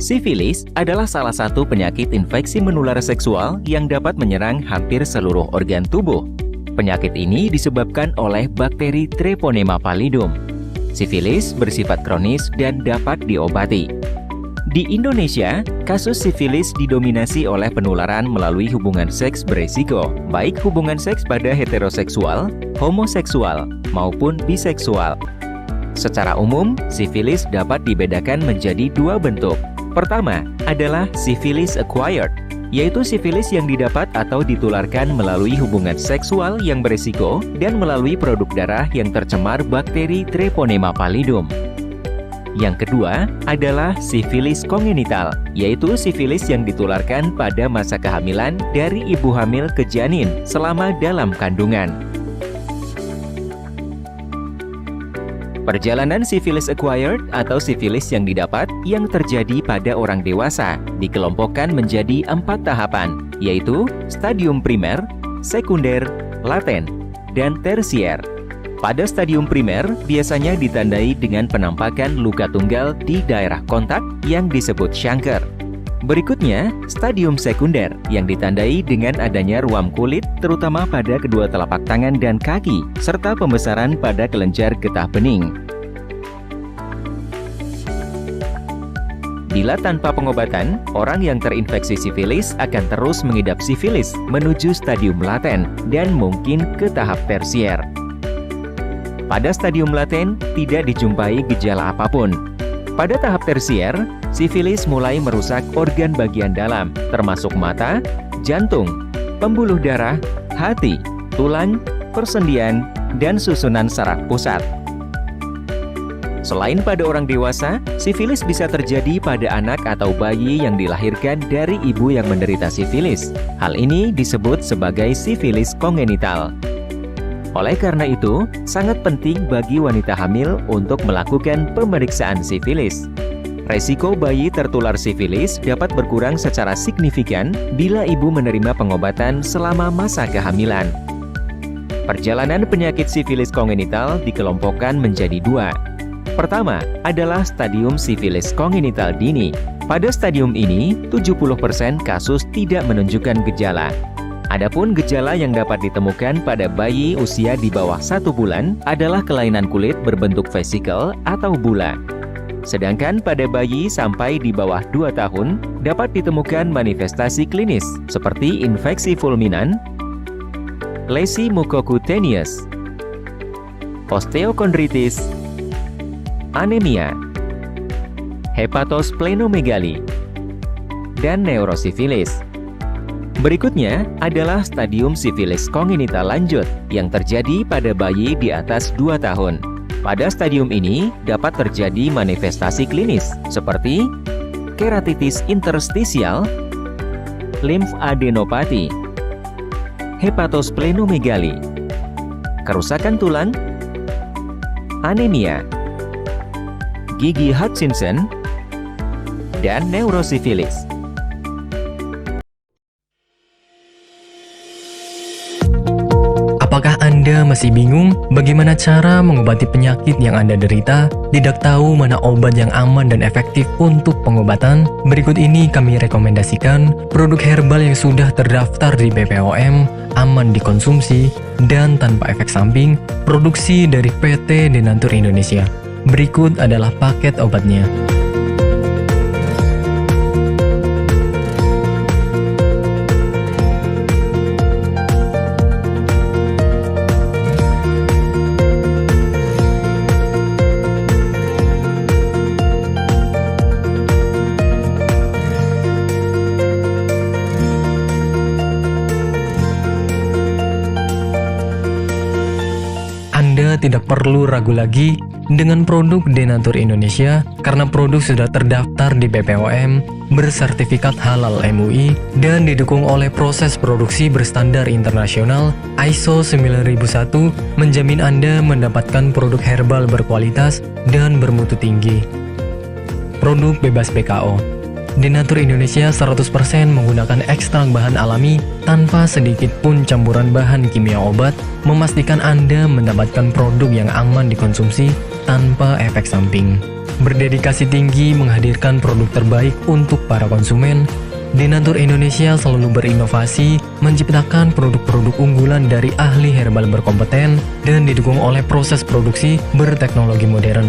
Sifilis adalah salah satu penyakit infeksi menular seksual yang dapat menyerang hampir seluruh organ tubuh. Penyakit ini disebabkan oleh bakteri Treponema pallidum. Sifilis bersifat kronis dan dapat diobati. Di Indonesia, kasus sifilis didominasi oleh penularan melalui hubungan seks beresiko, baik hubungan seks pada heteroseksual, homoseksual, maupun biseksual. Secara umum, sifilis dapat dibedakan menjadi dua bentuk. Pertama adalah sifilis acquired, yaitu sifilis yang didapat atau ditularkan melalui hubungan seksual yang beresiko dan melalui produk darah yang tercemar bakteri Treponema pallidum. Yang kedua adalah sifilis kongenital, yaitu sifilis yang ditularkan pada masa kehamilan dari ibu hamil ke janin selama dalam kandungan. Perjalanan sifilis acquired atau sifilis yang didapat yang terjadi pada orang dewasa dikelompokkan menjadi 4 tahapan, yaitu stadium primer, sekunder, laten, dan tersier. Pada stadium primer biasanya ditandai dengan penampakan luka tunggal di daerah kontak yang disebut chancre. Berikutnya, stadium sekunder yang ditandai dengan adanya ruam kulit terutama pada kedua telapak tangan dan kaki, serta pembesaran pada kelenjar getah bening. Bila tanpa pengobatan, orang yang terinfeksi sifilis akan terus mengidap sifilis menuju stadium laten dan mungkin ke tahap tersier. Pada stadium laten, tidak dijumpai gejala apapun. Pada tahap tersier, sifilis mulai merusak organ bagian dalam, termasuk mata, jantung, pembuluh darah, hati, tulang, persendian, dan susunan saraf pusat. Selain pada orang dewasa, sifilis bisa terjadi pada anak atau bayi yang dilahirkan dari ibu yang menderita sifilis. Hal ini disebut sebagai sifilis kongenital. Oleh karena itu, sangat penting bagi wanita hamil untuk melakukan pemeriksaan sifilis. Resiko bayi tertular sifilis dapat berkurang secara signifikan bila ibu menerima pengobatan selama masa kehamilan. Perjalanan penyakit sifilis kongenital dikelompokkan menjadi 2. Pertama adalah stadium sifilis kongenital dini. Pada stadium ini, 70% kasus tidak menunjukkan gejala. Adapun gejala yang dapat ditemukan pada bayi usia di bawah 1 bulan adalah kelainan kulit berbentuk vesikel atau bula. Sedangkan pada bayi sampai di bawah 2 tahun dapat ditemukan manifestasi klinis seperti infeksi fulminan, lesi mukokutaneous, osteokondritis, anemia, hepatosplenomegali, dan neurosifilis. Berikutnya adalah stadium sifilis kongenital lanjut yang terjadi pada bayi di atas 2 tahun. Pada stadium ini dapat terjadi manifestasi klinis seperti keratitis interstisial, limfadenopati, hepatosplenomegali, kerusakan tulang, anemia, gigi Hutchinson, dan neurosifilis. Apakah Anda masih bingung bagaimana cara mengobati penyakit yang Anda derita? Tidak tahu mana obat yang aman dan efektif untuk pengobatan? Berikut ini kami rekomendasikan produk herbal yang sudah terdaftar di BPOM, aman dikonsumsi, dan tanpa efek samping, produksi dari PT Denatur Indonesia. Berikut adalah paket obatnya. Anda tidak perlu ragu lagi dengan produk Denatur Indonesia karena produk sudah terdaftar di BPOM, bersertifikat halal MUI, dan didukung oleh proses produksi berstandar internasional ISO 9001, menjamin Anda mendapatkan produk herbal berkualitas dan bermutu tinggi. Produk bebas PKO. Denatur Indonesia 100% menggunakan ekstrak bahan alami tanpa sedikit pun campuran bahan kimia obat, memastikan Anda mendapatkan produk yang aman dikonsumsi tanpa efek samping. Berdedikasi tinggi menghadirkan produk terbaik untuk para konsumen, Denatur Indonesia selalu berinovasi, menciptakan produk-produk unggulan dari ahli herbal berkompeten dan didukung oleh proses produksi berteknologi modern.